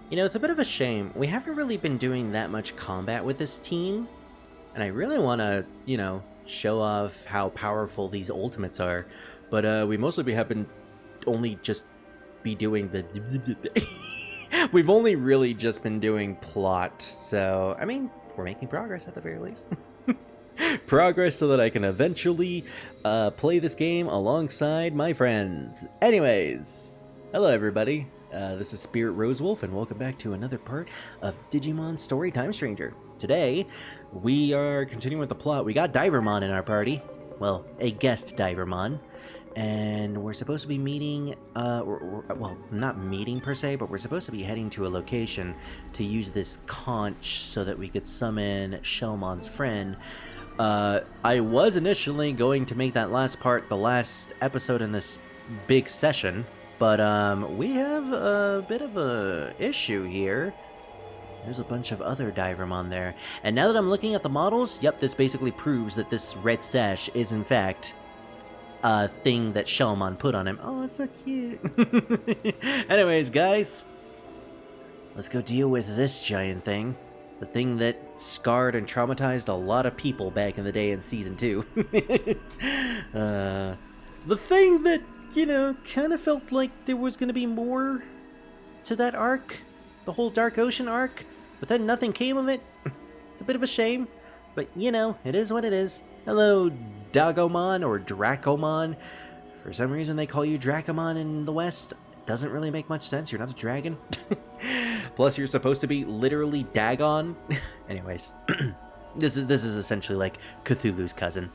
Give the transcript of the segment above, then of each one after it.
You know, it's a bit of a shame. We haven't really been doing that much combat with this team, and I really want to, you know, show off how powerful these ultimates are, but we mostly have been only just be doing the we've only really just been doing plot, so I mean, we're making progress at the very least. Progress so that I can eventually play this game alongside my friends. Anyways, hello everybody. This is Spirit Rosewolf, and welcome back to another part of Digimon Story Time Stranger. Today, we are continuing with the plot. We got Divermon in our party. Well, a guest Divermon. And we're supposed to be meeting, well, not meeting per se, but we're supposed to be heading to a location to use this conch so that we could summon Shellmon's friend. I was initially going to make that last part the last episode in this big session, but we have a bit of a issue here. There's a bunch of other Divermon there. And now that I'm looking at the models, yep, this basically proves that this red sash is in fact a thing that Shellmon put on him. Oh, it's so cute. Anyways, guys, let's go deal with this giant thing. The thing that scarred and traumatized a lot of people back in the day in Season 2. The thing that, you know, kind of felt like there was going to be more to that arc. The whole Dark Ocean arc. But then nothing came of it. It's a bit of a shame. But, you know, it is what it is. Hello, Dagomon or Dracomon. For some reason they call you Dracomon in the West. Doesn't really make much sense. You're not a dragon. Plus, you're supposed to be literally Dagon. Anyways, this is essentially like Cthulhu's cousin.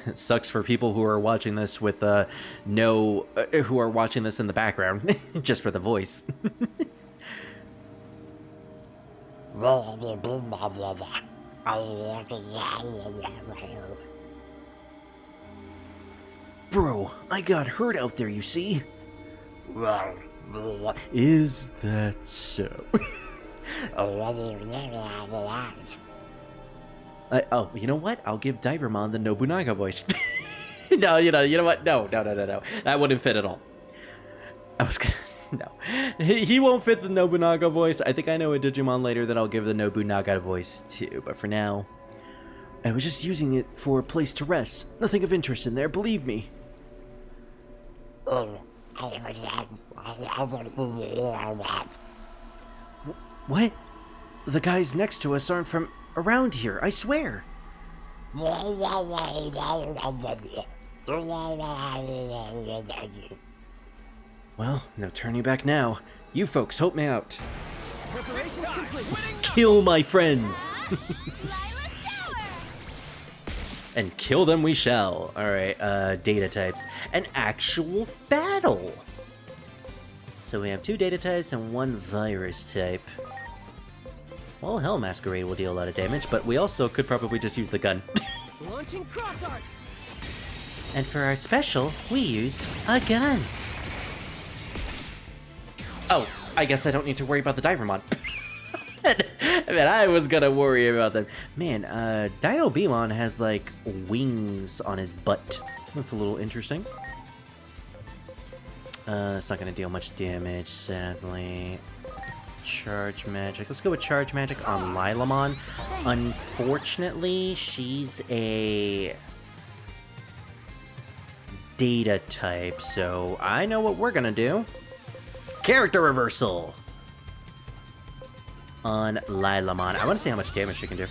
It sucks for people who are watching this with who are watching this in the background, just for the voice. Bro, I got hurt out there, you see? Is that so? Oh, you know what? I'll give Divermon the Nobunaga voice. No, you know what? No. That wouldn't fit at all. I was gonna... No. He won't fit the Nobunaga voice. I think I know a Digimon later that I'll give the Nobunaga voice to, but for now, I was just using it for a place to rest. Nothing of interest in there, believe me. What? The guys next to us aren't from around here, I swear. Well, no turning back now. You folks help me out. Preparations complete. Kill my friends! And kill them we shall. Alright, data types. An actual battle! So we have 2 data types and 1 virus type. Well, Hell Masquerade will deal a lot of damage, but we also could probably just use the gun. Launching cross art. And for our special, we use a gun. Oh, I guess I don't need to worry about the Divermon. I mean, I was gonna worry about them. Man, Dinobemon has, like, wings on his butt. That's a little interesting. It's not gonna deal much damage, sadly. Charge magic. Let's go with charge magic on Armadillomon. Unfortunately, she's a data type, so I know what we're gonna do. Character reversal on Armadillomon. I want to see how much damage she can do.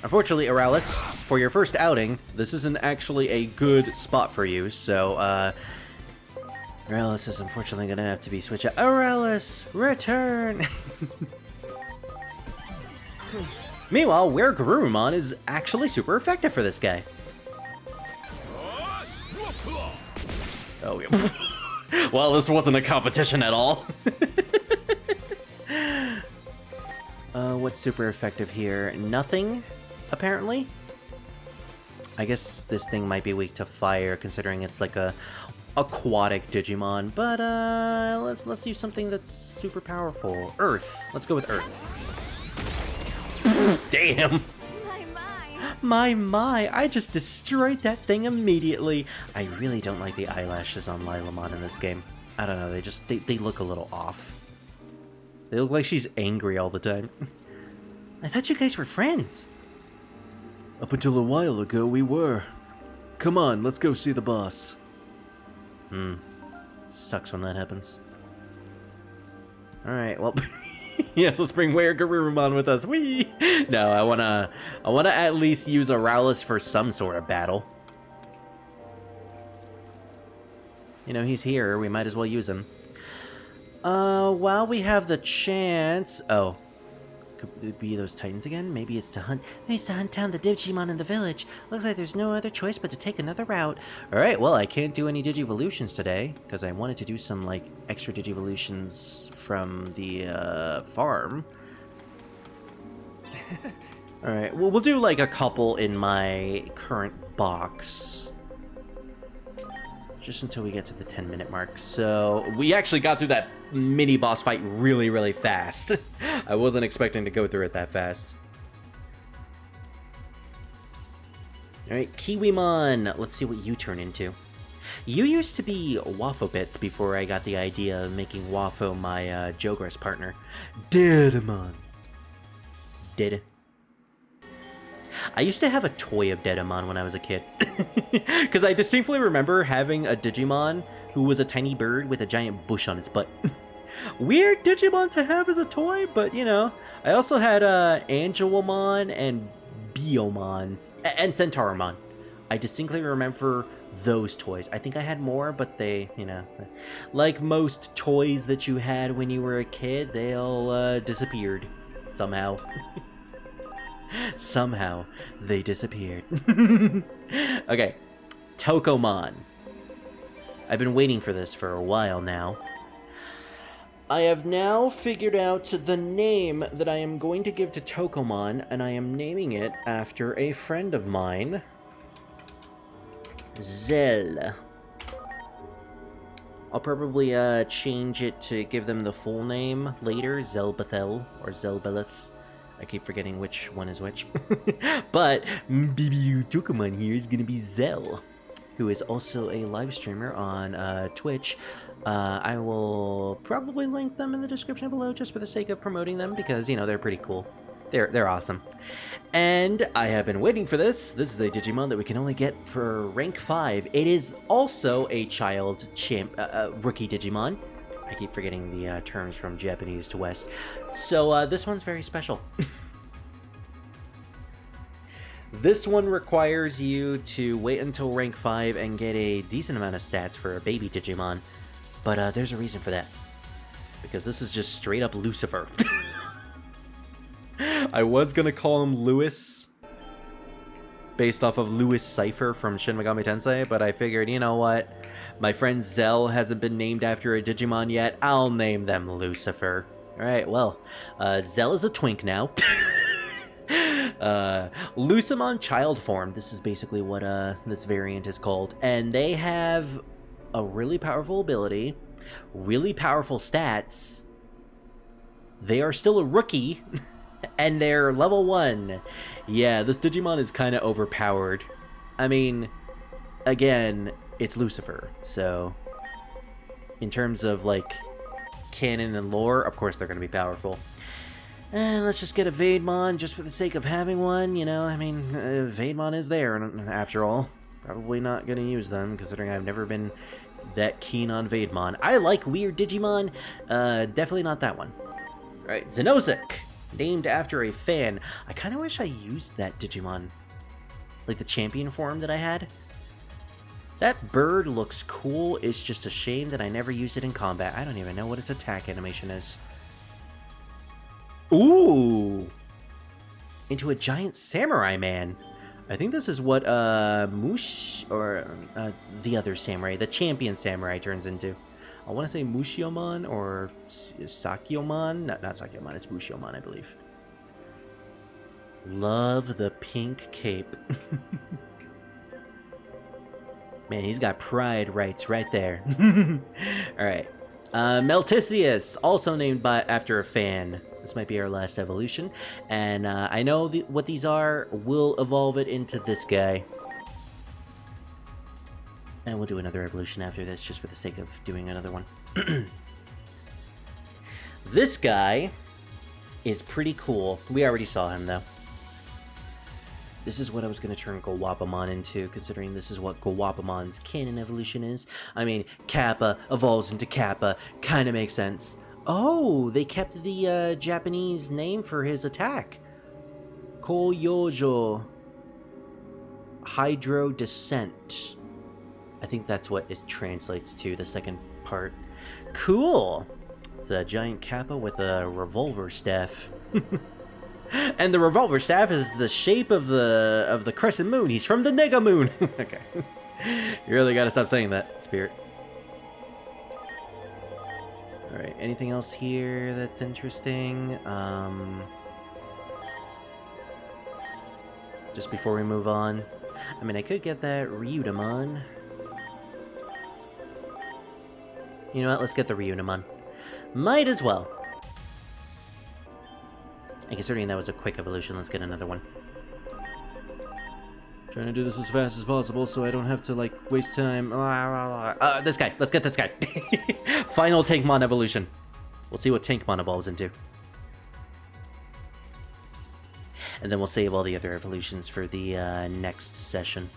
Unfortunately, Aralis, for your first outing, this isn't actually a good spot for you, so, Aralis is unfortunately gonna have to be switched out. Aralis, return! Please. Meanwhile, Where Garurumon is actually super effective for this guy. Oh, yeah. Well, this wasn't a competition at all. What's super effective here? Nothing, apparently. I guess this thing might be weak to fire, considering it's like a aquatic Digimon. But let's use something that's super powerful. Earth. Let's go with Earth. Damn. My. My, I just destroyed that thing immediately. I really don't like the eyelashes on Lilamon in this game. I don't know, they look a little off. They look like she's angry all the time. I thought you guys were friends. Up until a while ago, we were. Come on, let's go see the boss. Sucks when that happens. Alright, well... yes, let's bring Garurumon with us. Whee! No, I wanna at least use Auralus for some sort of battle. You know, he's here. We might as well use him. While we have the chance... Oh. Could it be those Titans again? Maybe it's to hunt... Maybe it's to hunt down the Digimon in the village. Looks like there's no other choice but to take another route. Alright, well, I can't do any Digivolutions today, because I wanted to do some, like, extra Digivolutions from the, farm. Alright, well, we'll do, like, a couple in my current box. Just until we get to the 10-minute mark. So, we actually got through that mini-boss fight really, really fast. I wasn't expecting to go through it that fast. Alright, Kiwimon. Let's see what you turn into. You used to be Waffle before I got the idea of making Waffle my Jogress partner. Dedamon. Did. I used to have a toy of Dedamon when I was a kid. Because I distinctly remember having a Digimon who was a tiny bird with a giant bush on its butt. Weird Digimon to have as a toy, but you know. I also had Angelomon and Biomon and Centauromon. I distinctly remember those toys. I think I had more, but they, you know, like most toys that you had when you were a kid, they all disappeared somehow. Somehow, they disappeared. Okay, Tokomon. I've been waiting for this for a while now. I have now figured out the name that I am going to give to Tokomon, and I am naming it after a friend of mine. Zell. I'll probably change it to give them the full name later, Zelbethel or Zelbeleth. I keep forgetting which one is which. But BBU Tokomon here is going to be Zell, who is also a live streamer on Twitch. I will probably link them in the description below just for the sake of promoting them because, you know, they're pretty cool. They're awesome. And I have been waiting for this. This is a Digimon that we can only get for rank 5. It is also a child rookie Digimon. I keep forgetting the terms from Japanese to West. So this one's very special. This one requires you to wait until rank 5 and get a decent amount of stats for a baby Digimon. But there's a reason for that. Because this is just straight up Lucifer. I was gonna call him Lewis, based off of Lewis Cypher from Shin Megami Tensei, but I figured, you know what? My friend Zell hasn't been named after a Digimon yet. I'll name them Lucifer. Alright, well, Zell is a twink now. Lucimon Child Form. This is basically what this variant is called. And they have a really powerful ability, really powerful stats. They are still a rookie, and they're level 1. Yeah, this Digimon is kind of overpowered. I mean, again, it's Lucifer, so in terms of, like, canon and lore, of course they're going to be powerful. And let's just get a Vademon just for the sake of having one, you know, I mean, Vademon is there, after all. Probably not going to use them, considering I've never been that keen on Vademon. I like weird Digimon, definitely not that one. Right, Xenozic, named after a fan. I kind of wish I used that Digimon, like the champion form that I had. That bird looks cool, it's just a shame that I never used it in combat. I don't even know what its attack animation is. Ooh! Into a giant samurai man. I think this is what Mush, or the other samurai, the champion samurai turns into. I want to say Mushiomon or Sakyomon. No, not Sakyomon, it's Mushiomon, I believe. Love the pink cape. Man, he's got pride rights right there. Alright. Meltithius, also named after a fan. This might be our last evolution. And I know what these are. We'll evolve it into this guy. And we'll do another evolution after this, just for the sake of doing another one. This guy is pretty cool. We already saw him, though. This is what I was going to turn Gawapamon into, considering this is what Gawapamon's canon evolution is. I mean, Kappa evolves into Kappa. Kind of makes sense. Oh, they kept the Japanese name for his attack. Koyojo Hydro Descent. I think that's what it translates to, the second part. Cool! It's a giant Kappa with a revolver staff. And the revolver staff is the shape of the crescent moon. He's from the Nega Moon. Okay. You really gotta stop saying that, Spirit. Alright, anything else here that's interesting? Just before we move on. I mean, I could get that Ryudamon. You know what? Let's get the Ryudamon. Might as well. And considering that was a quick evolution, let's get another one. Trying to do this as fast as possible so I don't have to, like, waste time. This guy. Let's get this guy. Final Tankmon evolution. We'll see what Tankmon evolves into. And then we'll save all the other evolutions for the next session.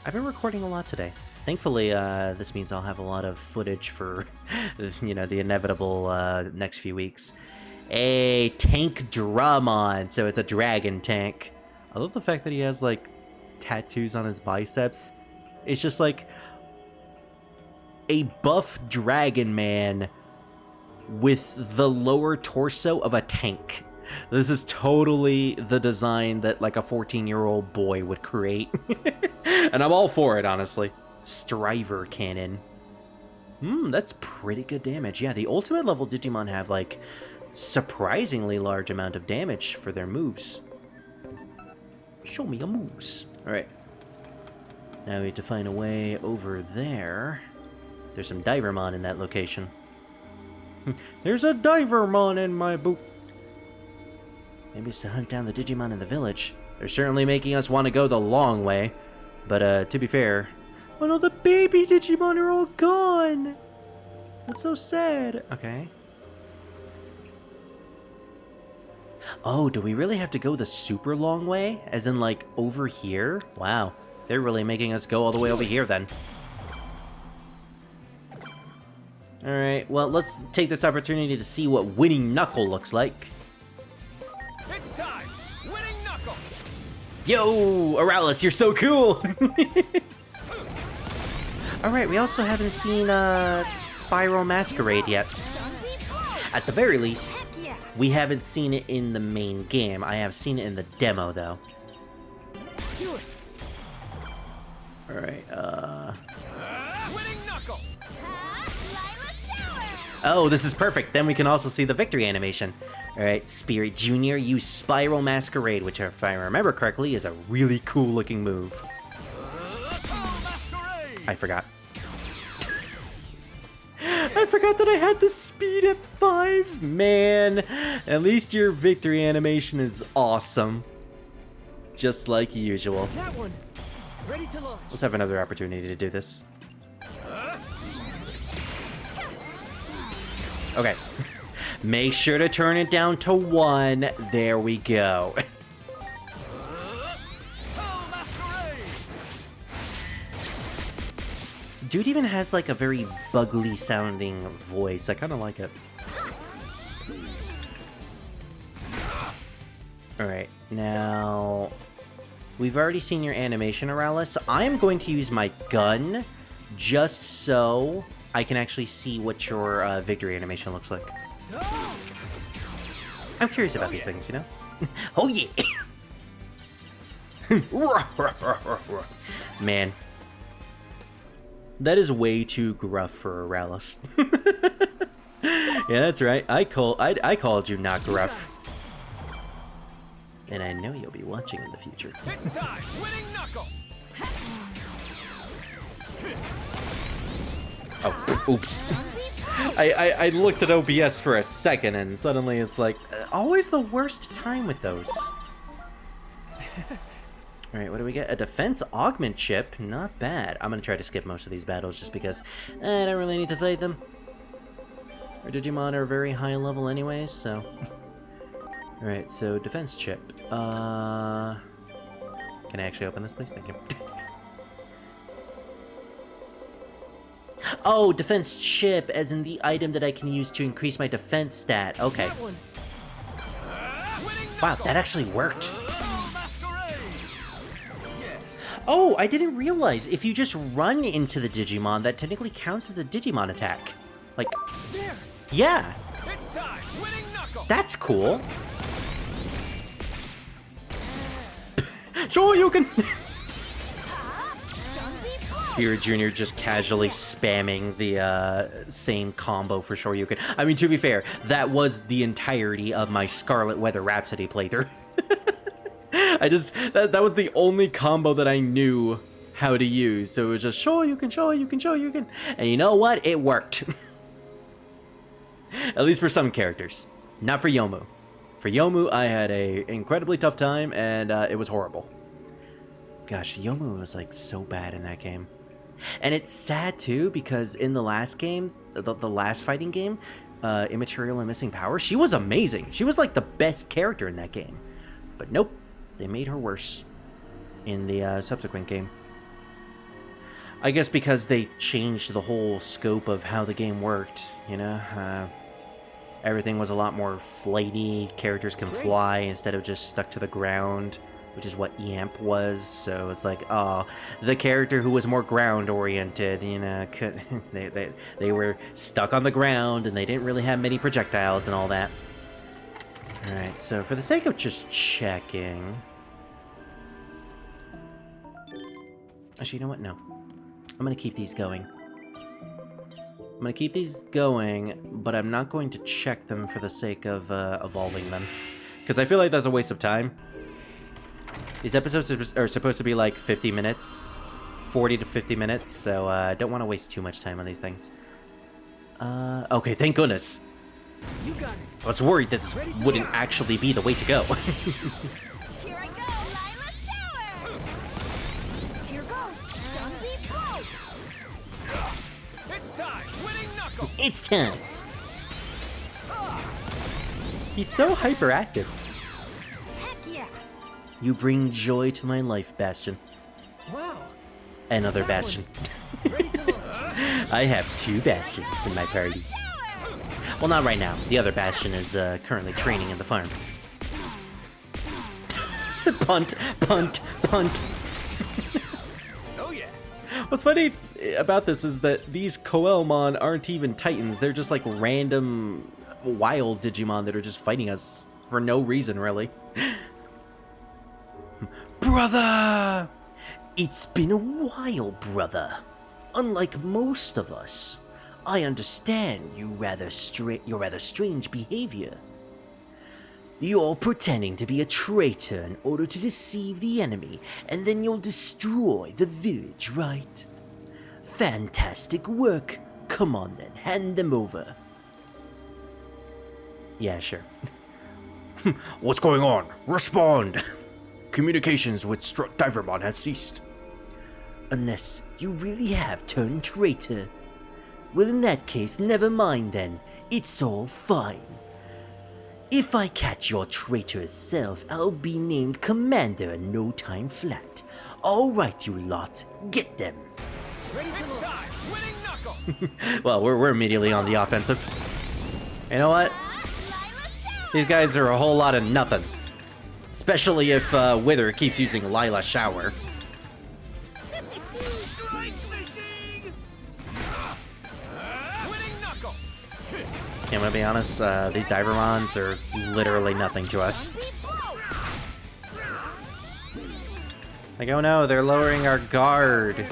I've been recording a lot today. Thankfully, this means I'll have a lot of footage for, you know, the inevitable next few weeks. A Pngtuber, so it's a dragon tank. I love the fact that he has, like, tattoos on his biceps. It's just like a buff dragon man with the lower torso of a tank. This is totally the design that, like, a 14-year-old boy would create. And I'm all for it, honestly. Striver cannon. That's pretty good damage. Yeah, the ultimate level Digimon have, like, surprisingly large amount of damage for their moves. Show me your moves. Alright. Now we have to find a way over there. There's some Divermon in that location. There's a Divermon in my boot. Maybe it's to hunt down the Digimon in the village. They're certainly making us want to go the long way. But, to be fair... Oh no, the baby Digimon are all gone! That's so sad. Okay. Oh, do we really have to go the super long way? As in, like, over here? Wow. They're really making us go all the way over here, then. Alright, well, let's take this opportunity to see what Winning Knuckle looks like. It's time! Winning Knuckle! Yo! Aralis, you're so cool! Alright, we also haven't seen, Spiral Masquerade yet. At the very least, we haven't seen it in the main game. I have seen it in the demo, though. Do it! Alright, Winning Knuckle! Oh, this is perfect. Then we can also see the victory animation. Alright, Spirit Jr. use Spiral Masquerade, which, if I remember correctly, is a really cool-looking move. I forgot. I forgot that I had the speed at 5. Man, at least your victory animation is awesome. Just like usual. That one. Ready to launch. Let's have another opportunity to do this. Okay. Make sure to turn it down to 1. There we go. Dude even has, like, a very buggly sounding voice. I kind of like it. Alright, now... We've already seen your animation, Aralis. I'm going to use my gun just so I can actually see what your victory animation looks like. I'm curious about these things, you know? Oh yeah! Man. That is way too gruff for Aralis. Yeah, that's right. I called you not gruff. And I know you'll be watching in the future. It's time! Winning Knuckle! Oh, oops. I looked at OBS for a second and suddenly it's like, always the worst time with those. Alright, what do we get? A defense augment chip? Not bad. I'm gonna try to skip most of these battles just because I don't really need to fight them. Our Digimon are very high level anyways, so... Alright, so defense chip. Can I actually open this, please? Thank you. Oh, defense chip, as in the item that I can use to increase my defense stat. Okay. Wow, that actually worked. Oh, I didn't realize if you just run into the Digimon, that technically counts as a Digimon attack. Like, yeah. That's cool. Sure, you can. Spirit Jr. just casually spamming the same combo for sure you can. I mean, to be fair, that was the entirety of my Scarlet Weather Rhapsody playthrough. That was the only combo that I knew how to use. So it was just sure you can, sure you can, sure you can. And you know what? It worked. At least for some characters. Not for Yomu. For Yomu, I had a incredibly tough time and it was horrible. Gosh, Yomu was like so bad in that game. And it's sad too because in the last game, the last fighting game, Immaterial and Missing Power, she was amazing. She was like the best character in that game. But nope, they made her worse in the subsequent game. I guess because they changed the whole scope of how the game worked, you know? Everything was a lot more flighty, characters can fly instead of just stuck to the ground, which is what Yamp was. So it's like, oh, the character who was more ground-oriented, you know, they were stuck on the ground and they didn't really have many projectiles and all that. Alright, so for the sake of just checking... Actually, you know what? No. I'm gonna keep these going. I'm gonna keep these going, but I'm not going to check them for the sake of evolving them. Because I feel like that's a waste of time. These episodes are supposed to be like 50 minutes. 40 to 50 minutes, so I don't want to waste too much time on these things. Okay, thank goodness. You got it. I was worried that this wouldn't actually be the way to go. Here I go, Lila Shower! Here goes, Stone Pro! It's time. Winning knuckle. It's time! He's so hyperactive. Heck yeah! You bring joy to my life, Bastion. Wow. Another Bastion. Ready to launch. I have 2 Bastions in my party. Well, not right now. The other Bastion is currently training in the farm. Punt, punt, punt. Oh yeah. What's funny about this is that these Koelmon aren't even Titans. They're just like random wild Digimon that are just fighting us for no reason, really. Brother! It's been a while, brother. Unlike most of us, I understand your rather strange behavior. You're pretending to be a traitor in order to deceive the enemy, and then you'll destroy the village, right? Fantastic work. Come on then, hand them over. Yeah, sure. What's going on? Respond! Communications with Divermon have ceased. Unless you really have turned traitor. Well, in that case, never mind then. It's all fine. If I catch your traitorous self, I'll be named commander in no time flat. All right, you lot, get them. Ready to launch. Time. Winning knuckle. Well, we're immediately on the offensive. You know what? These guys are a whole lot of nothing. Especially if Wither keeps using Lila Shower. I'm gonna be honest, these Divermons are literally nothing to us. Like, oh no, they're lowering our guard.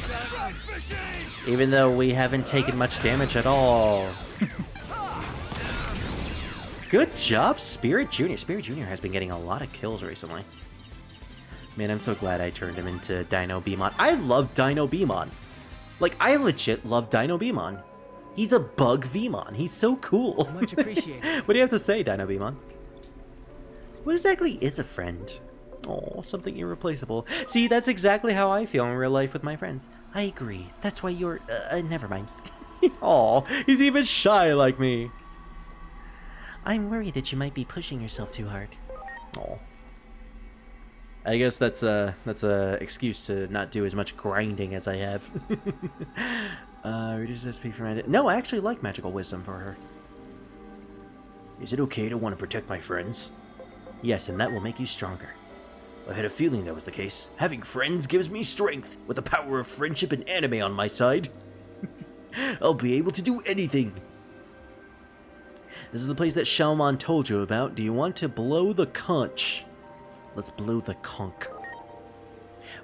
Even though we haven't taken much damage at all. Good job, Spirit Jr. Spirit Jr. has been getting a lot of kills recently. Man, I'm so glad I turned him into Dino Beamon. I love Dino Beamon. Like, I legit love Dino Beamon. He's a bug Vmon. He's so cool. Much appreciated. What do you have to say, Dino Vmon? What exactly is a friend? Oh, something irreplaceable. See, that's exactly how I feel in real life with my friends. I agree. That's why you're... never mind. Aw, he's even shy like me. I'm worried that you might be pushing yourself too hard. Aw. I guess that's a excuse to not do as much grinding as I have. Reduce SP for my... No, I actually like magical wisdom for her. Is it okay to want to protect my friends? Yes, and that will make you stronger. I had a feeling that was the case. Having friends gives me strength. With the power of friendship and anime on my side, I'll be able to do anything. This is the place that Shalmon told you about. Do you want to blow the conch? Let's blow the conch.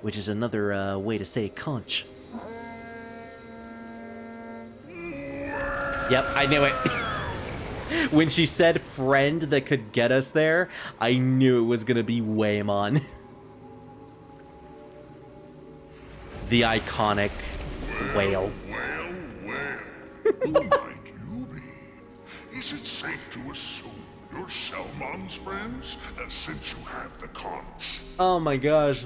Which is another way to say conch. Yep, I knew it. When she said friend that could get us there, I knew it was gonna be Waymon. The iconic whale. Who might you be? Is it safe to assume you're Shalmon's friends, since you have the conch? Oh my gosh.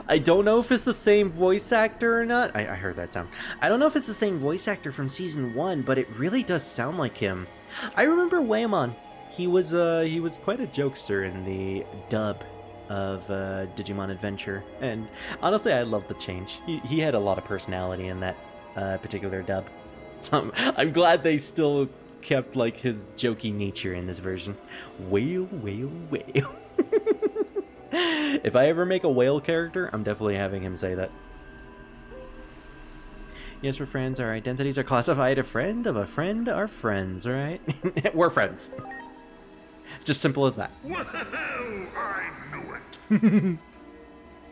I don't know if it's the same voice actor or not. I heard that sound. I don't know if it's the same voice actor from season 1, but it really does sound like him. I remember Waymon. He was quite a jokester in the dub of Digimon Adventure, and honestly, I love the change. He had a lot of personality in that particular dub. So I'm glad they still kept like his jokey nature in this version. Whale, whale, whale. If I ever make a whale character, I'm definitely having him say that. Yes, we're friends. Our identities are classified. A friend of a friend are friends, alright? We're friends. Just simple as that. Well, I knew it.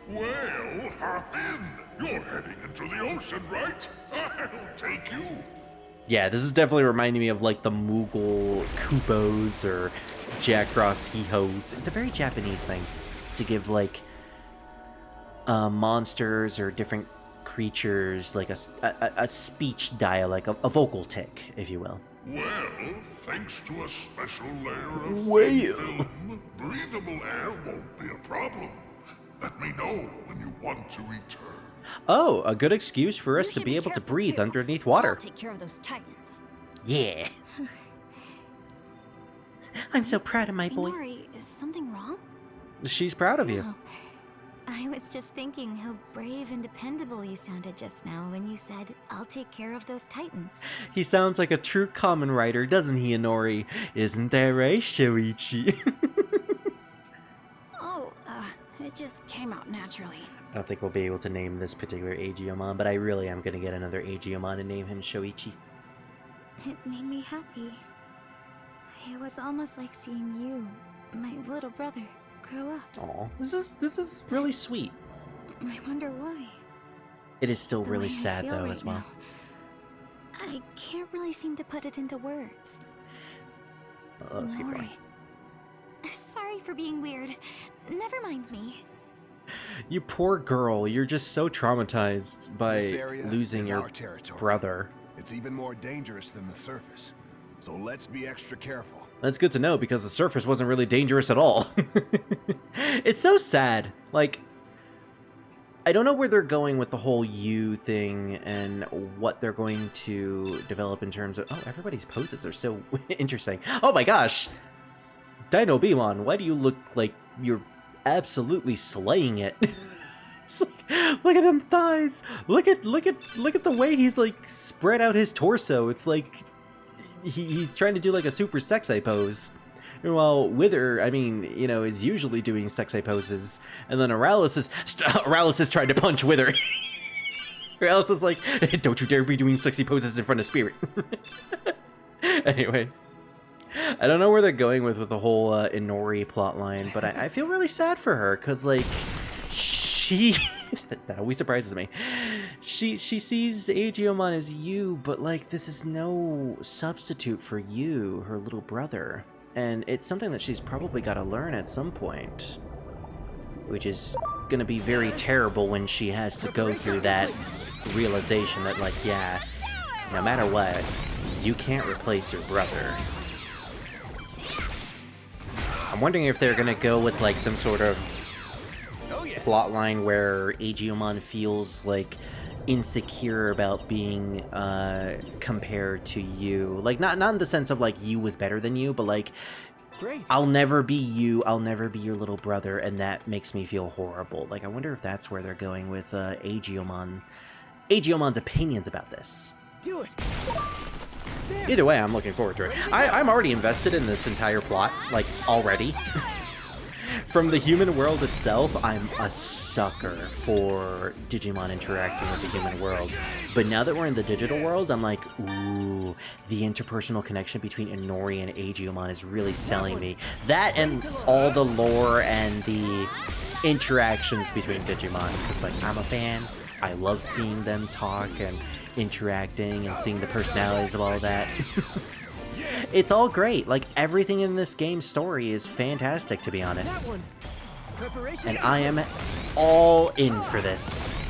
Well, hop in. You're heading into the ocean, right? I'll take you. Yeah, this is definitely reminding me of like the Moogle Kupos or Jack Frost Yeehos. It's a very Japanese thing to give like monsters or different creatures like a speech dialect, a vocal tick, if you will. Well, thanks to a special layer of Whale. film, breathable air won't be a problem. Let me know when you want to return. Oh, a good excuse for us You to should be able to careful, breathe too. underneath I'll water. take care of those titans. Yeah. I'm so proud of my boy. Inori, is something wrong? She's proud of you. No. I was just thinking how brave and dependable you sounded just now when you said, I'll take care of those titans. He sounds like a true common writer, doesn't he, Inori? Isn't that right, Shoichi? Oh, it just came out naturally. I don't think we'll be able to name this particular Aegeomon, but I really am going to get another Aegeomon and name him Shoichi. It made me happy. It was almost like seeing you, my little brother, grow up. Aw, this is really sweet. I wonder why. It is still The really way I sad feel though right as well. now. I can't really seem to put it into words. Let's keep going. Mori. Sorry for being weird. Never mind me. You poor girl, you're just so traumatized by This area losing is your our territory. brother. It's even more dangerous than the surface, so let's be extra careful. That's good to know because the surface wasn't really dangerous at all. It's so sad. Like, I don't know where they're going with the whole you thing and what they're going to develop in terms of... Oh, everybody's poses are so interesting. Oh my gosh! Dino Beamon, why do you look like you're absolutely slaying it? It's like, look at them thighs! Look at the way he's like spread out his torso. It's like he's trying to do like a super sexy pose. While Wither, I mean, you know, is usually doing sexy poses, and then Aralis is trying to punch Wither. Aralis is like, don't you dare be doing sexy poses in front of Spirit. Anyways, I don't know where they're going with the whole Inori plotline, but I feel really sad for her, because, like, she... that always surprises me. She sees Aegeomon as you, but, like, this is no substitute for you, her little brother. And it's something that she's probably got to learn at some point, which is going to be very terrible when she has to go through that realization that, like, yeah, no matter what, you can't replace your brother. I'm wondering if they're gonna go with like some sort of plot line where Agilomon feels like insecure about being compared to you. Like not in the sense of like you was better than you, but like Great. I'll never be you, I'll never be your little brother, and that makes me feel horrible. Like I wonder if that's where they're going with Agilomon's opinions about this. Do it. Either way, I'm looking forward to it. I'm already invested in this entire plot, like, already. From the human world itself, I'm a sucker for Digimon interacting with the human world. But now that we're in the digital world, I'm like, ooh, the interpersonal connection between Inori and Agilomon is really selling me. That and all the lore and the interactions between Digimon, because, like, I'm a fan. I love seeing them talk and interacting and seeing the personalities of all that. It's all great. Like, everything in this game's story is fantastic, to be honest. And I am all in for this.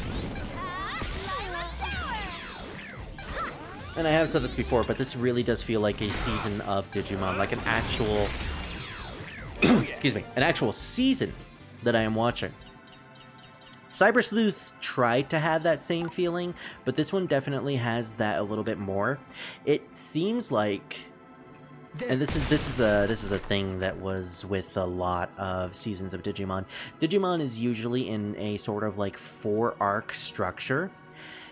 And I have said this before, but this really does feel like a season of Digimon, like an actual excuse me, an actual season that I am watching. Cyber Sleuth tried to have that same feeling, but this one definitely has that a little bit more. It seems like, and this is a thing that was with a lot of seasons of Digimon. Digimon is usually in a sort of like 4-arc structure.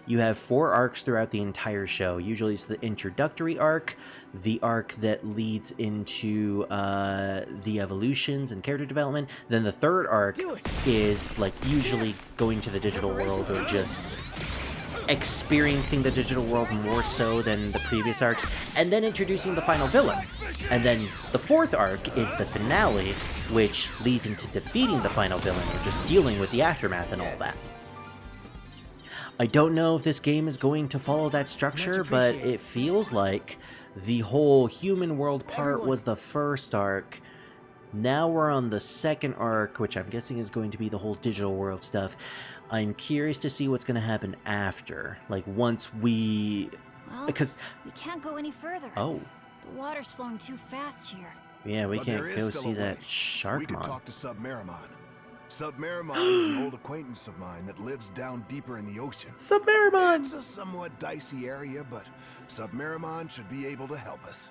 You have 4 arcs throughout the entire show. Usually it's the introductory arc, the arc that leads into the evolutions and character development. Then the 3rd arc is like usually going to the digital world or just experiencing the digital world more so than the previous arcs, and then introducing the final villain. And then the 4th arc is the finale, which leads into defeating the final villain or just dealing with the aftermath and all that. I don't know if this game is going to follow that structure, but it feels like the whole human world part was the 1st arc. Now we're on the 2nd arc, which I'm guessing is going to be the whole digital world stuff. I'm curious to see what's going to happen after. Like, once we... Well, because... we can't go any further. Oh. The water's flowing too fast here. Yeah, we But can't there is go still see a that way. Sharkmon. We could talk to Submarimon. Submarimon is an old acquaintance of mine that lives down deeper in the ocean. Submarimon! It's a somewhat dicey area, but Submarimon should be able to help us.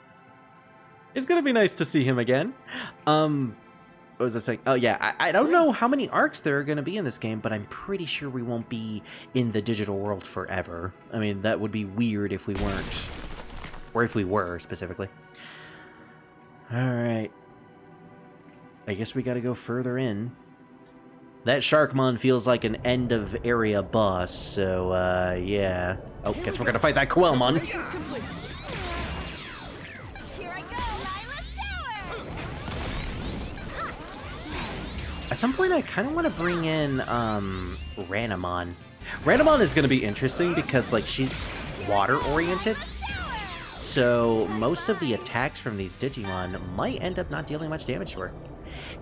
It's gonna be nice to see him again. What was I saying? Oh yeah, I don't know how many arcs there are gonna be in this game, but I'm pretty sure we won't be in the digital world forever. I mean, that would be weird if we weren't. Or if we were, specifically. Alright. I guess we gotta go further in. That Sharkmon feels like an end-of-area boss, so, yeah. Oh, guess we're gonna fight that Coelmon. At some point, I kind of want to bring in, Ranamon. Ranamon is going to be interesting because, like, she's water-oriented. So, most of the attacks from these Digimon might end up not dealing much damage to her.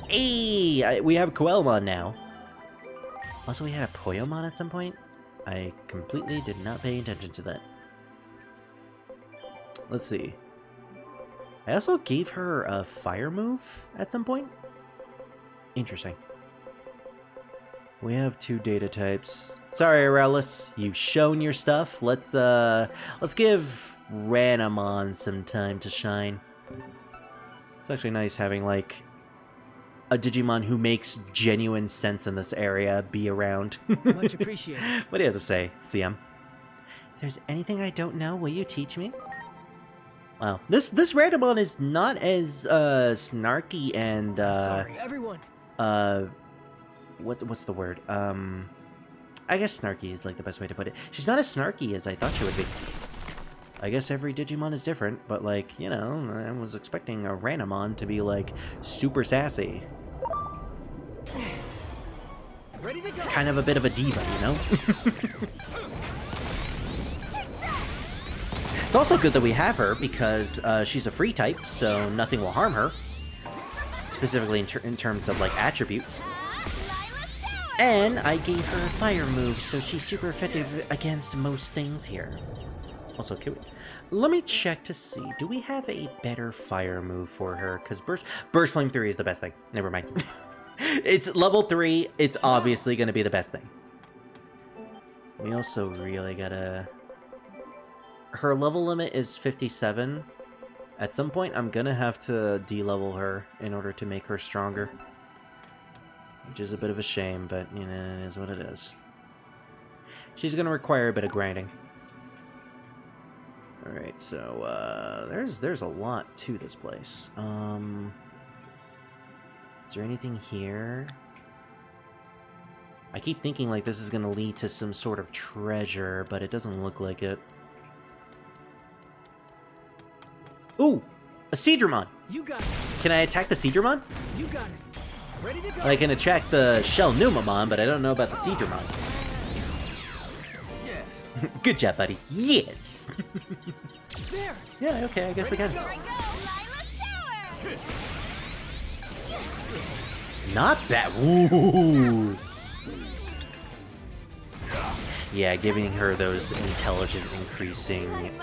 Hey! We have Coelmon now. Also, we had a Poyomon at some point. I completely did not pay attention to that. Let's see. I also gave her a fire move at some point. Interesting. We have 2 data types. Sorry, Aurelus, you've shown your stuff. Let's give Ranamon some time to shine. It's actually nice having, like, a Digimon who makes genuine sense in this area be around. Much appreciated. What do you have to say, CM? If there's anything I don't know, will you teach me? Wow, this Ranamon is not as snarky and Sorry, everyone. what's the word? I guess snarky is like the best way to put it. She's not as snarky as I thought she would be. I guess every Digimon is different, but like, you know, I was expecting a Ranamon to be like super sassy. Ready to go. Kind of a bit of a diva, you know? It's also good that we have her because she's a free type, so nothing will harm her. Specifically in terms of like attributes. And I gave her a fire move, so she's super effective against most things here. Also, let me check to see. Do we have a better fire move for her? Because Burst Flame 3 is the best thing. Never mind. It's level 3. It's obviously going to be the best thing. We also really gotta... Her level limit is 57. At some point, I'm gonna have to de-level her in order to make her stronger. Which is a bit of a shame, but, you know, it is what it is. She's gonna require a bit of grinding. Alright, so, there's a lot to this place. Is there anything here? I keep thinking like this is gonna lead to some sort of treasure, but it doesn't look like it. Ooh! A Seedramon! You got it. Can I attack the Seedramon? You got it. Ready to go. I can attack the Shell Numamon, but I don't know about the Seedramon. Yes. Good job, buddy. Yes! There. Yeah, okay, I guess we can. Here I go, Lila Shower! Not bad. Ooh! Yeah, giving her those intelligent increasing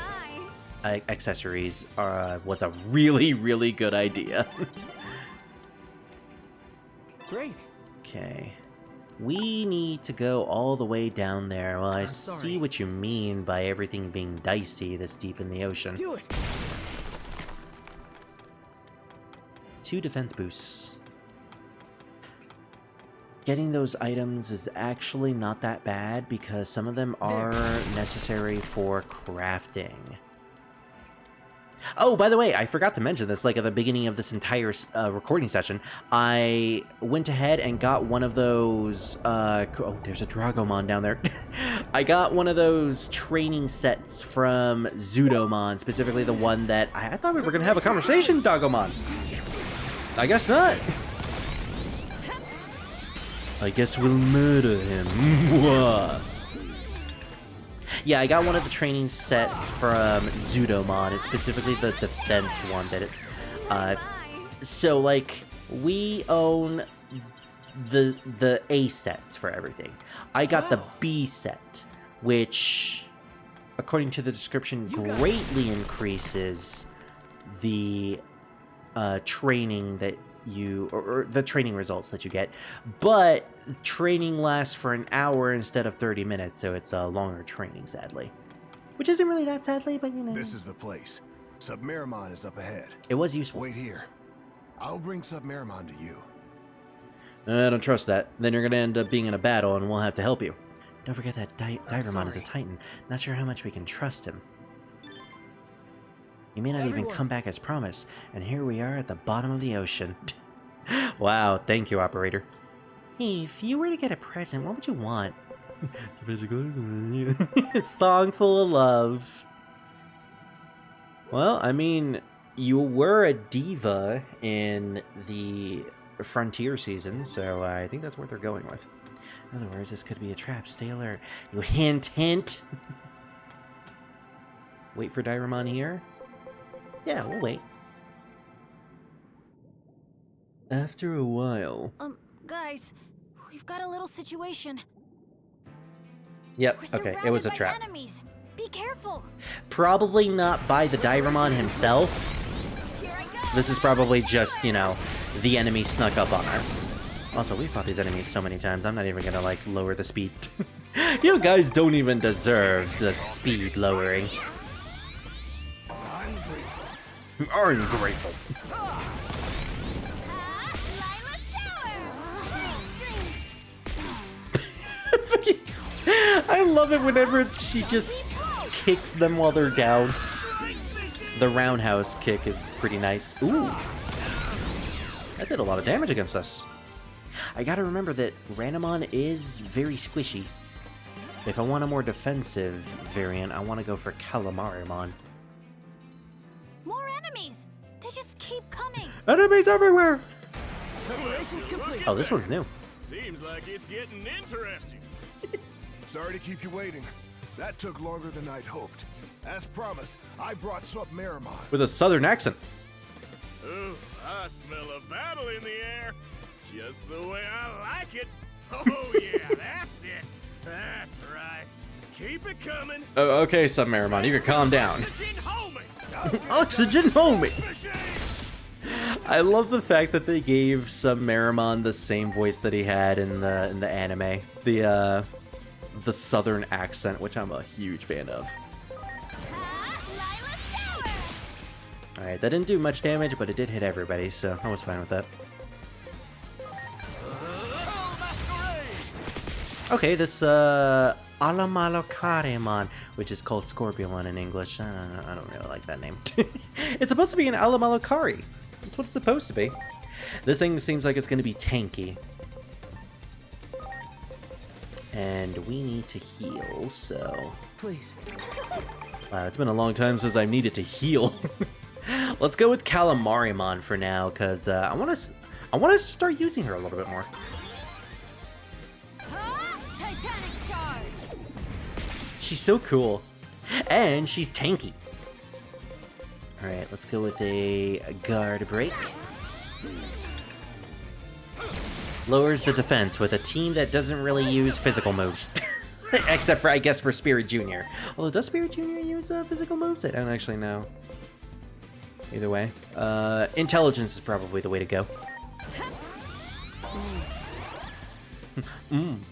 accessories was a really, really good idea. Great. Okay. We need to go all the way down there. Well, I see what you mean by everything being dicey this deep in the ocean. Do it. 2 defense boosts. Getting those items is actually not that bad because some of them are necessary for crafting. Oh, by the way, I forgot to mention this, like at the beginning of this entire recording session, I went ahead and got one of those, oh, there's a Dragomon down there. I got one of those training sets from Zudomon, specifically the one that, I thought we were going to have a conversation, Dogomon. I guess not. I guess we'll murder him. Mwah. Yeah, I got one of the training sets from Zudomon. It's specifically the defense one that it... so, like, we own the A sets for everything. I got the B set, which, according to the description, greatly increases the training that you... or the training results that you get. But training lasts for an hour instead of 30 minutes, so it's a longer training, sadly. Which isn't really that sadly, but you know. This is the place. Submeramon is up ahead. It was useful. Wait here. I'll bring Submeramon to you. I don't trust that. Then you're gonna end up being in a battle and we'll have to help you. Don't forget that Divermon is a Titan. Not sure how much we can trust him. He may not even come back as promised, and here we are at the bottom of the ocean. Wow, thank you, operator. Hey, if you were to get a present, what would you want? Song full of love. Well, I mean, you were a diva in the Frontier season, so I think that's what they're going with. In other words, this could be a trap. Stay alert. You hint, hint. Wait for Divermon here. Yeah, we'll wait. After a while. Guys, we've got a little situation. Yep, We're okay, it was a surrounded by trap. Enemies. Be careful. Probably not by the Divermon himself. Here I go. This is probably just, you know, the enemy snuck up on us. Also, we fought these enemies so many times, I'm not even gonna, like, lower the speed. You guys don't even deserve the speed lowering. Ungrateful. Lila Shower. I love it whenever she just kicks them while they're down. The roundhouse kick is pretty nice. Ooh. That did a lot of damage against us. I gotta remember that Randomon is very squishy. If I want a more defensive variant, I want to go for Calamarimon. More enemies. They just keep coming. Enemies everywhere! Preparations complete. Oh, this one's new. Seems like it's getting interesting. Sorry to keep you waiting. That took longer than I'd hoped. As promised, I brought Submeramon. With a southern accent. Ooh, I smell a battle in the air. Just the way I like it. Oh yeah, that's it. That's right. Keep it coming. Oh, okay, Submarimon, you can calm down. Oxygen, hold me. Oxygen, homie! I love the fact that they gave Submarimon the same voice that he had in the anime. The southern accent, which I'm a huge fan of. Alright, that didn't do much damage, but it did hit everybody, so I was fine with that. Okay, this Armadillomon, which is called Scorpion in English. I don't really like that name. It's supposed to be an Armadillomon. That's what it's supposed to be. This thing seems like it's going to be tanky. And we need to heal, so... Please. Wow, it's been a long time since I've needed to heal. Let's go with Calamarimon for now, because I want to start using her a little bit more. Titanic charge. She's so cool. And she's tanky. Alright, let's go with a guard break. Lowers the defense with a team that doesn't really use physical moves. Except for, I guess, for Spirit Jr. Although, does Spirit Jr. use physical moves? I don't actually know. Either way. Intelligence is probably the way to go.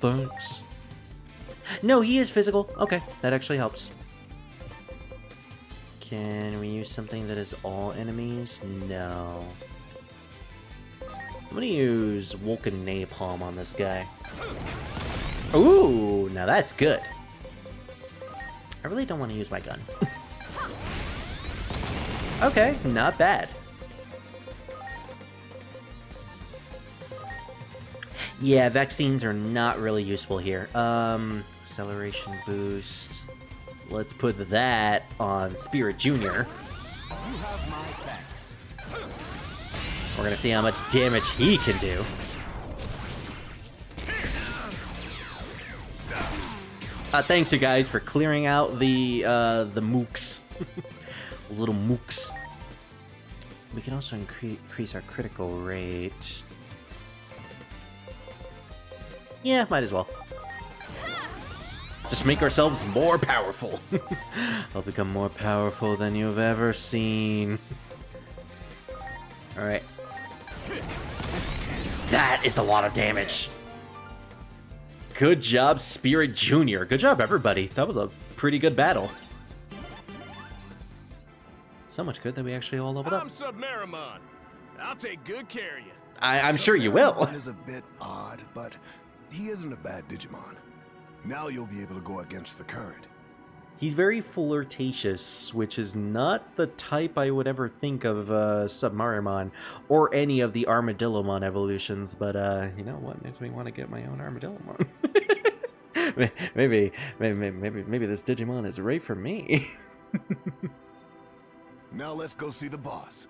Thanks. No, he is physical. Okay, that actually helps. Can we use something that is all enemies? No. I'm gonna use Vulcan Napalm on this guy. Ooh, now that's good. I really don't want to use my gun. Okay, not bad. Yeah, vaccines are not really useful here. Acceleration boost. Let's put that on Spirit Jr. You have my thanks. We're gonna see how much damage he can do. Thanks you guys for clearing out the mooks. Little mooks. We can also increase our critical rate. Yeah, might as well. Just make ourselves more powerful. I'll become more powerful than you've ever seen. Alright. That is a lot of damage. Good job, Spirit Jr. Good job, everybody. That was a pretty good battle. So much good that we actually all leveled up. I'm Submarimon. I'll take good care of you. I'm sure you will. Submarimon is a bit odd, but he isn't a bad Digimon. Now you'll be able to go against the current. He's very flirtatious, which is not the type I would ever think of Submarimon or any of the Armadillomon evolutions, but you know what makes me want to get my own Armadillomon? maybe this Digimon is right for me. Now let's go see the boss.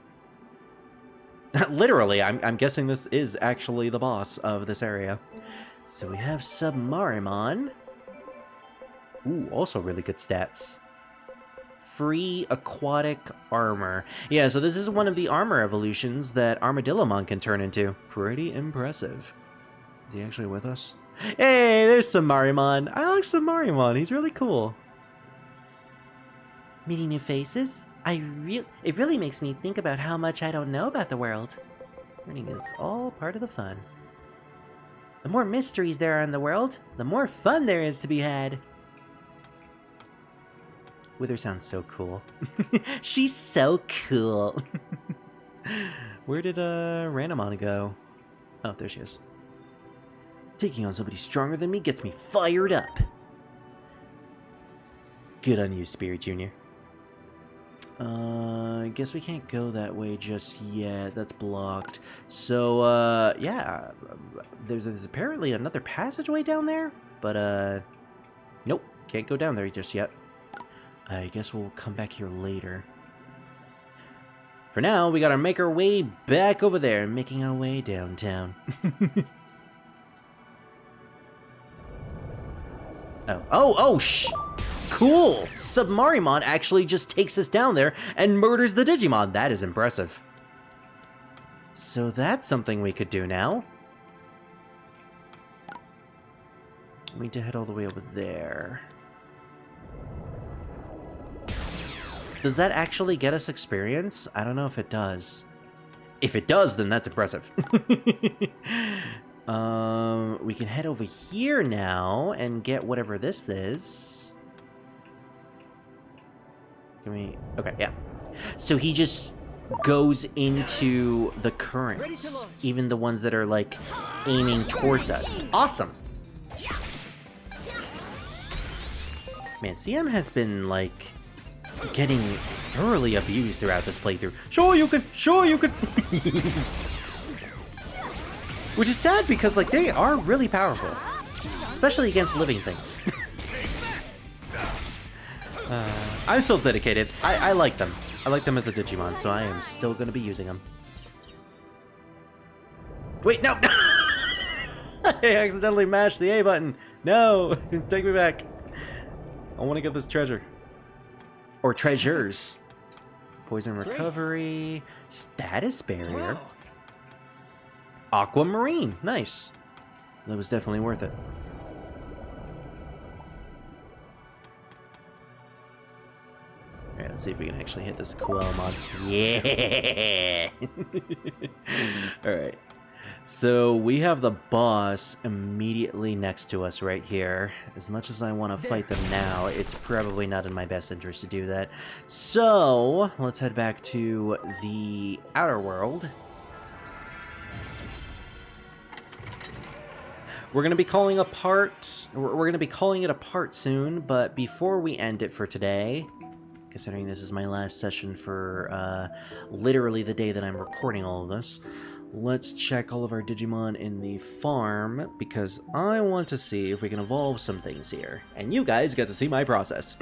Literally, I'm guessing this is actually the boss of this area. So we have Submarimon. Ooh, also really good stats. Free aquatic armor. Yeah, so this is one of the armor evolutions that Armadillomon can turn into. Pretty impressive. Is he actually with us? Hey, there's Submarimon. I like Submarimon. He's really cool. Meeting new faces? It really makes me think about how much I don't know about the world. Learning is all part of the fun. The more mysteries there are in the world, the more fun there is to be had. Wither sounds so cool. She's so cool. Where did Randomon go? Oh, there she is. Taking on somebody stronger than me gets me fired up. Good on you, Spirit Jr. I guess we can't go that way just yet. That's blocked. So, yeah. There's apparently another passageway down there, but, nope. Can't go down there just yet. I guess we'll come back here later. For now, we gotta make our way back over there, making our way downtown. Cool! Submarimon actually just takes us down there and murders the Digimon. That is impressive. So that's something we could do now. We need to head all the way over there. Does that actually get us experience? I don't know if it does. If it does, then that's impressive. We can head over here now and get whatever this is. Can we... Okay, yeah. So he just goes into the currents, even the ones that are, like, aiming towards us. Awesome! Man, CM has been, like, getting thoroughly abused throughout this playthrough. Sure you can! Sure you can! Which is sad because, like, they are really powerful. Especially against living things. I'm still dedicated. I like them. I like them as a Digimon, so I am still going to be using them. Wait, no! I accidentally mashed the A button. No! Take me back. I want to get this treasure. Or treasures. Poison recovery. Status barrier. Wow. Aquamarine. Nice. That was definitely worth it. Alright, let's see if we can actually hit this Coelmon. Yeah! Alright. So, we have the boss immediately next to us right here. As much as I want to fight them now, it's probably not in my best interest to do that. So, let's head back to the outer world. We're going to be calling it a part soon, but before we end it for today, considering this is my last session for literally the day that I'm recording all of this, let's check all of our Digimon in the farm, because I want to see if we can evolve some things here. And you guys get to see my process.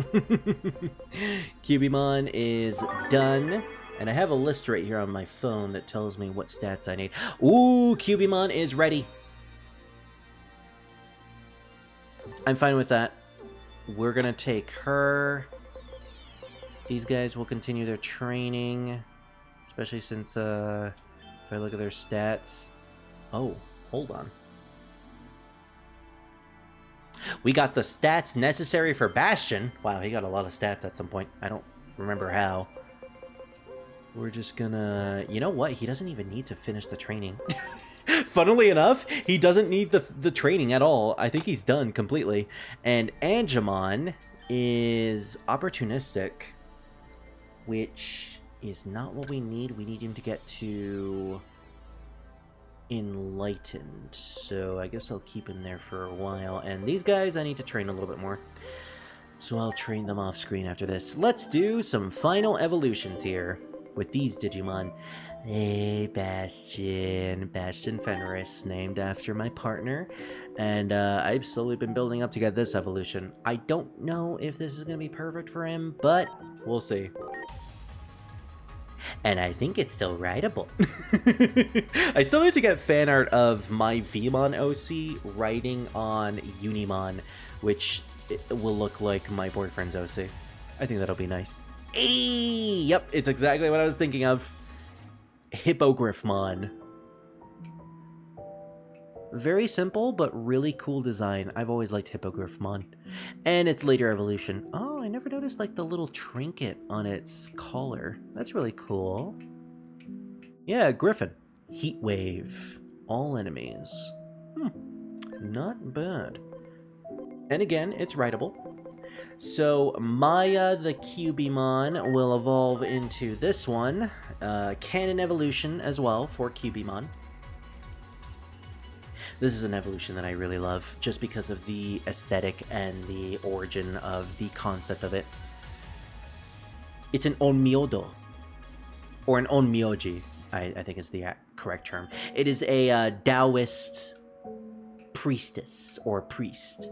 Cubimon is done. And I have a list right here on my phone that tells me what stats I need. Ooh, Cubimon is ready. I'm fine with that. We're gonna take her. These guys will continue their training. Especially since, if I look at their stats... Oh, hold on. We got the stats necessary for Bastion. Wow, he got a lot of stats at some point. I don't remember how. We're just gonna... You know what? He doesn't even need to finish the training. Funnily enough, he doesn't need the training at all. I think he's done completely. And Angemon is opportunistic, which is not what we need. We need him to get to enlightened. So I guess I'll keep him there for a while. And these guys, I need to train a little bit more. So I'll train them off screen after this. Let's do some final evolutions here with these Digimon. Hey, Bastion. Bastion Fenris, named after my partner. And I've slowly been building up to get this evolution. I don't know if this is going to be perfect for him, but we'll see. And I think it's still rideable. I still need to get fan art of my Vmon OC riding on Unimon, which will look like my boyfriend's OC. I think that'll be nice. Hey! Yep, it's exactly what I was thinking of. Hippogriffmon. Very simple, but really cool design. I've always liked Hippogriffmon. And its later evolution. Oh, I never noticed like the little trinket on its collar. That's really cool. Yeah, Griffin. Heatwave. All enemies. Not bad. And again, it's rideable. So, Maya the Cubimon will evolve into this one. Canon evolution as well for Cubimon. This is an evolution that I really love, just because of the aesthetic and the origin of the concept of it. It's an Onmyodo. Or an Onmyoji, I think is the correct term. It is a Taoist priestess, or priest.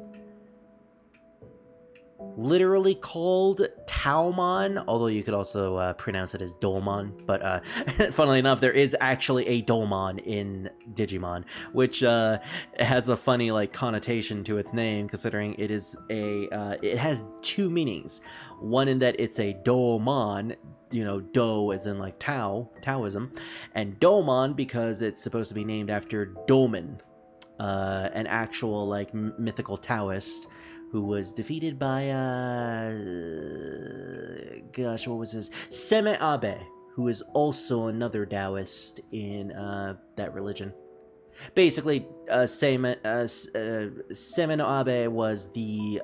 Literally called Taomon, although you could also pronounce it as Domon. But funnily enough, there is actually a Domon in Digimon, which has a funny like connotation to its name, considering it is a it has two meanings. One in that it's a Domon, you know, Do as in like Taoism, and Domon because it's supposed to be named after Doman, an actual like mythical Taoist who was defeated by, gosh, what was his? Pngtuber, who is also another Taoist in that religion. Basically, Pngtuber was the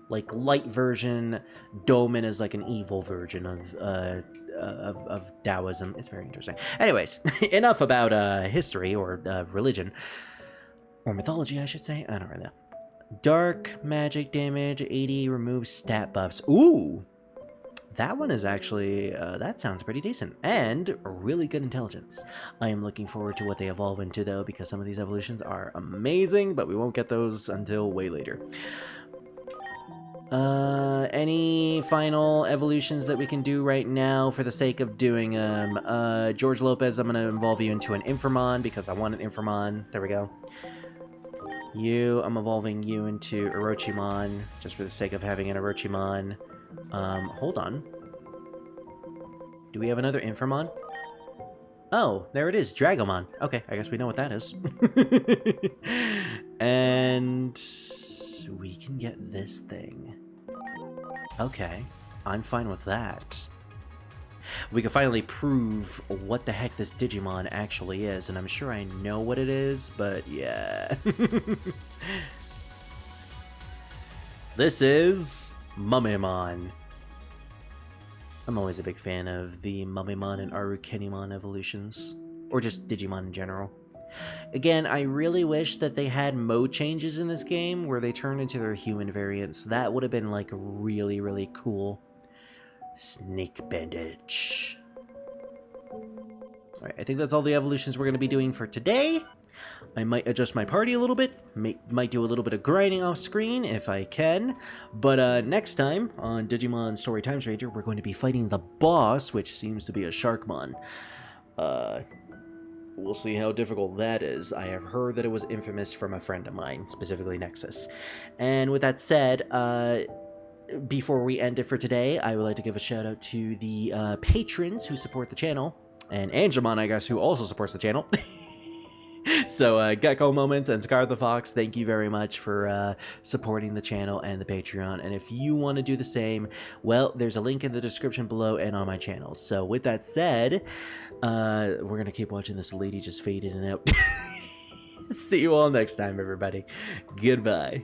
like light version. Domin is like an evil version of Taoism. It's very interesting. Anyways, enough about history or religion or mythology, I should say. I don't really know. Dark magic damage 80 removes stat buffs. Ooh, that one is actually that sounds pretty decent and really good intelligence. I am looking forward to what they evolve into though, because some of these evolutions are amazing, but we won't get those until way later. Any final evolutions that we can do right now for the sake of doing them? George Lopez, I'm gonna involve you into an Inframon because I want an Inframon. There we go. You, I'm evolving you into Orochimon just for the sake of having an Orochimon. Hold on. Do we have another Inframon? Oh, there it is, Dragomon. Okay, I guess we know what that is. And we can get this thing. Okay, I'm fine with that. We can finally prove what the heck this Digimon actually is, and I'm sure I know what it is, but yeah. This is Mummymon. I'm always a big fan of the Mummymon and Arukenimon evolutions, or just Digimon in general. Again, I really wish that they had mode changes in this game where they turned into their human variants. That would have been like really, really cool. Snake bandage. Alright, I think that's all the evolutions we're going to be doing for today. I might adjust my party a little bit, might do a little bit of grinding off screen if I can, but next time on Digimon Story Time Stranger, we're going to be fighting the boss, which seems to be a Sharkmon. We'll see how difficult that is. I have heard that it was infamous from a friend of mine, specifically Nexus. And with that said, before we end it for today, I would like to give a shout out to the patrons who support the channel, and Angemon, I guess, who also supports the channel. So, Gecko Moments and Scar the Fox, thank you very much for supporting the channel and the Patreon. And if you want to do the same, well, there's a link in the description below and on my channel. So, with that said, we're going to keep watching this lady just fade in and out. See you all next time, everybody. Goodbye.